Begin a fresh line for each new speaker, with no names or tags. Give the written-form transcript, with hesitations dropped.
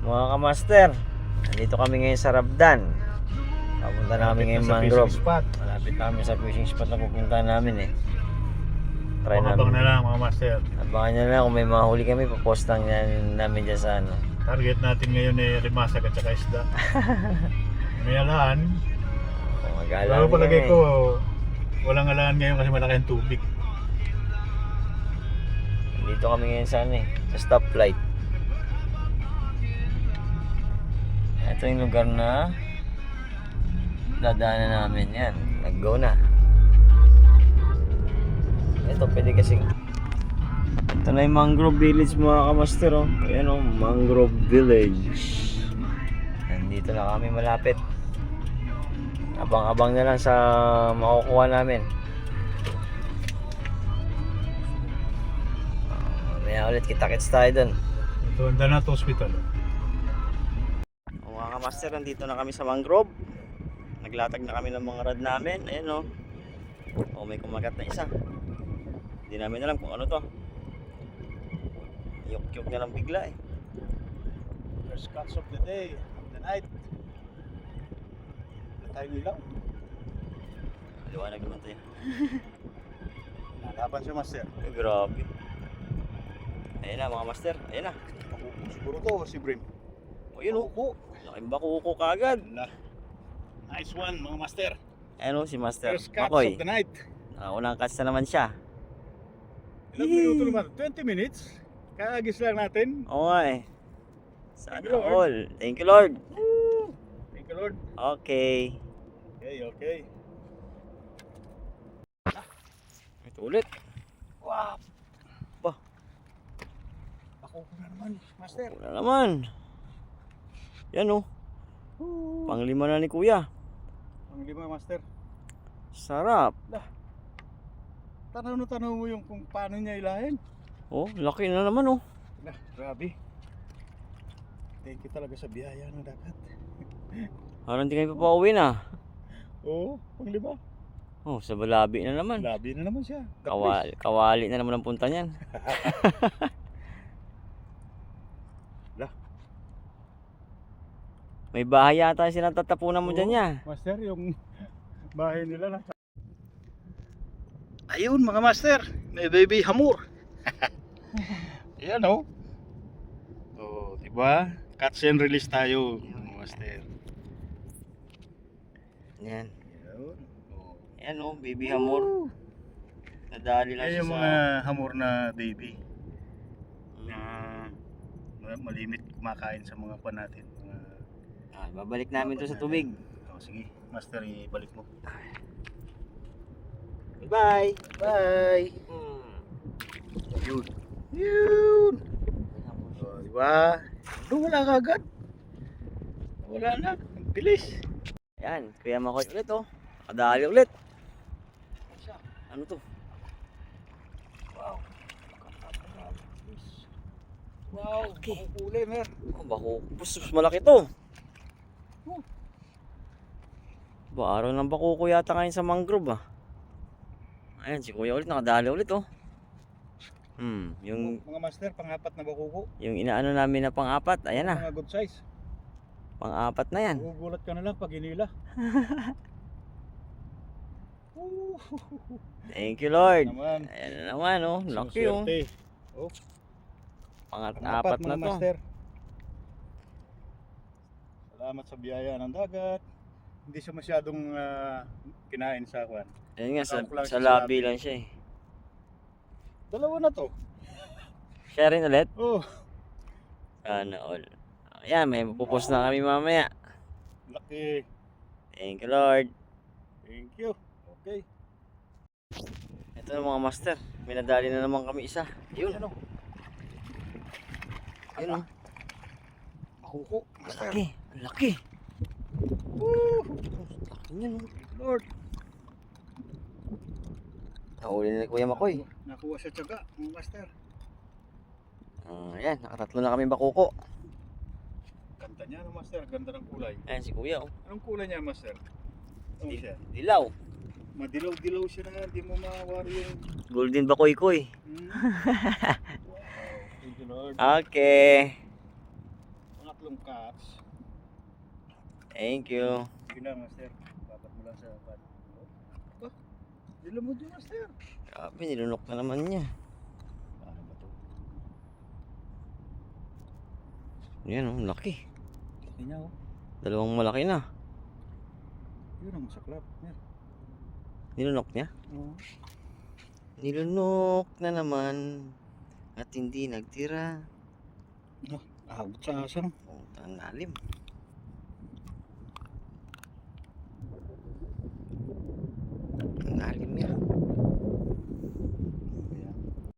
Mga kamaster, nandito kami ngayon sa Rabdan. Papunta namin ngayon mangrove. Malapit namin sa fishing spot na pupunta namin eh. Try
Abang
namin.
na lang mga master.
Abangan nyo na lang kung may mahuli kami, papost lang yan namin dyan sa ano.
Target natin ngayon ay limasag at saka isda. May alaan.
Kung mag-aalam
Lalo palagay
kami.
ko, walang alaan ngayon kasi malaki ang tubig.
Dito kami ngayon sa ano eh, sa stoplight. Ito yung lugar na dadaanan namin. Yan, nag-go na. Ito pwede kasi. Ito na yung Mangrove Village mga kamaster oh. Ayan oh, Mangrove Village. Nandito na kami malapit. Abang-abang na lang sa makukuha namin. Mamaya ulit kita-kits tayo dun.
Ito ang Danat Hospital.
Mga kamaster, nandito na kami sa Mangrove. Naglatag na kami ng mga rod namin. Ayan oh, may kumagat na isa. Hindi namin alam kung ano to. Yok-yok na lang bigla eh.
First catch of the day, of the night. Wala tayong ilaw.
Liwanag naman tayo.
Nalaban siya master.
Ay, grabe. Ayan na mga master. Ayan na.
Siguro to si Brim.
O yun oh. Laking bakuko kagad.
Nice one mga master.
Ayan oh si Master
First catch
Makoy.
of the night.
Unang catch na naman siya.
Ilang minuto naman? 20 minutes? Kaagis lang natin.
Oo nga eh. Sana
Thank you, Lord.
all. Thank you Lord.
Woo! Thank you Lord.
Okay.
Okay.
Ito ulit.
Wow!
Ba?
Ako na naman, master.
Wala naman. Yan oh. Panglima na ni Kuya.
Ang lima, master.
Sarap.
Tanaw na tanaw mo yung kung paano niya ilahin.
Oh, laki na naman oh.
Grabe. Thank you talaga sa biyaya ng dagat.
Parang hindi kayo papauwi na.
Oo, pang lima.
Oh, sa Balabi na naman.
Labi na naman siya.
Kawali na naman ang punta niyan. May bahay yata sinatatapunan mo dyan niya.
Master, yung bahay nila na. Ayun mga master, may baby hamur. Yan oh. Oh, diba? Catch and release tayo, mga master.
Yan.
Ayun. Oh.
Yan oh, baby hamor. Nadali lang
Ay,
siya
yung
sa...
mga hamur na baby na malimit kumakain sa mga pan natin.
Babalik namin to sa tubig.
Oh, sige, master, ibalik mo.
Bye!
Bye! Yun. Yun! Oh, diba? Doon wala kagad. Wala na. Ang bilis.
Yan, Kuya Makoy ulit oh. Kadali ulit. Ano to?
Wow. Wow.
Okay.
Kulay, mer.
Oh, bako. Pusus, malaki to. Ba, araw ng bakuko yata ngayon sa mangrove ah. Ayan, si Kuya ulit, nakadali ulit oh. Yung
Mga master, pang-apat na bakuko.
inaano namin na pang-apat, ayan na.
Mga good size.
Pang-apat na yan.
Gugulat ka na lang pag hinila.
Thank you Lord.
Naman.
Ayan na naman oh, laki oh.
Swerte. Oh,
Pang-apat na
mga
to.
master. Salamat sa biyaya ng dagat. Hindi siya masyadong kinain sa kwan.
Ayun nga,
Tawag ko lang
sa
siya sa
labi
labi.
lang siya eh.
Dalawa na to.
Share rin ulit.
Oh,
Sana all. Ayan, may pupus na kami mamaya.
laki.
Thank you Lord.
Thank you. Okay.
Ito na mga master. May nadali na naman kami isa. Yun.
Ano?
Yun oh.
Bakuko. Master.
Laki. Ang laki. Laki niyan oh.
Lord.
Nahuli na ni Kuya Makoy.
Nakuha sa tiyaga, mga master.
Ayan, nakatatlo na kami bakuko.
Ganda niya, no, master. Ganda ng kulay.
Ayan si Kuya oh.
Anong kulay niya, master? Ano siya?
Dilaw.
Madilaw-dilaw siya na hindi mo mawari yung...
Golden bakoy-koy.
Wow. Thank you, Lord.
Okay.
Pangatlo yung catch.
Thank you.
Sige lang, master. Babat mo lang sa pan. Oh, dila mo din, master.
Grabe, nilunok na naman niya.
Ano ba to?
Yan, oh, laki.
Laki niya, oh.
Dalawang malaki na.
Yun ang masaklap. Yan.
Nilunok niya?
Oo.
Nilunok na naman. At hindi nagtira.
Abot sa asang.
Oh, ang lalim. Ang lalim niya.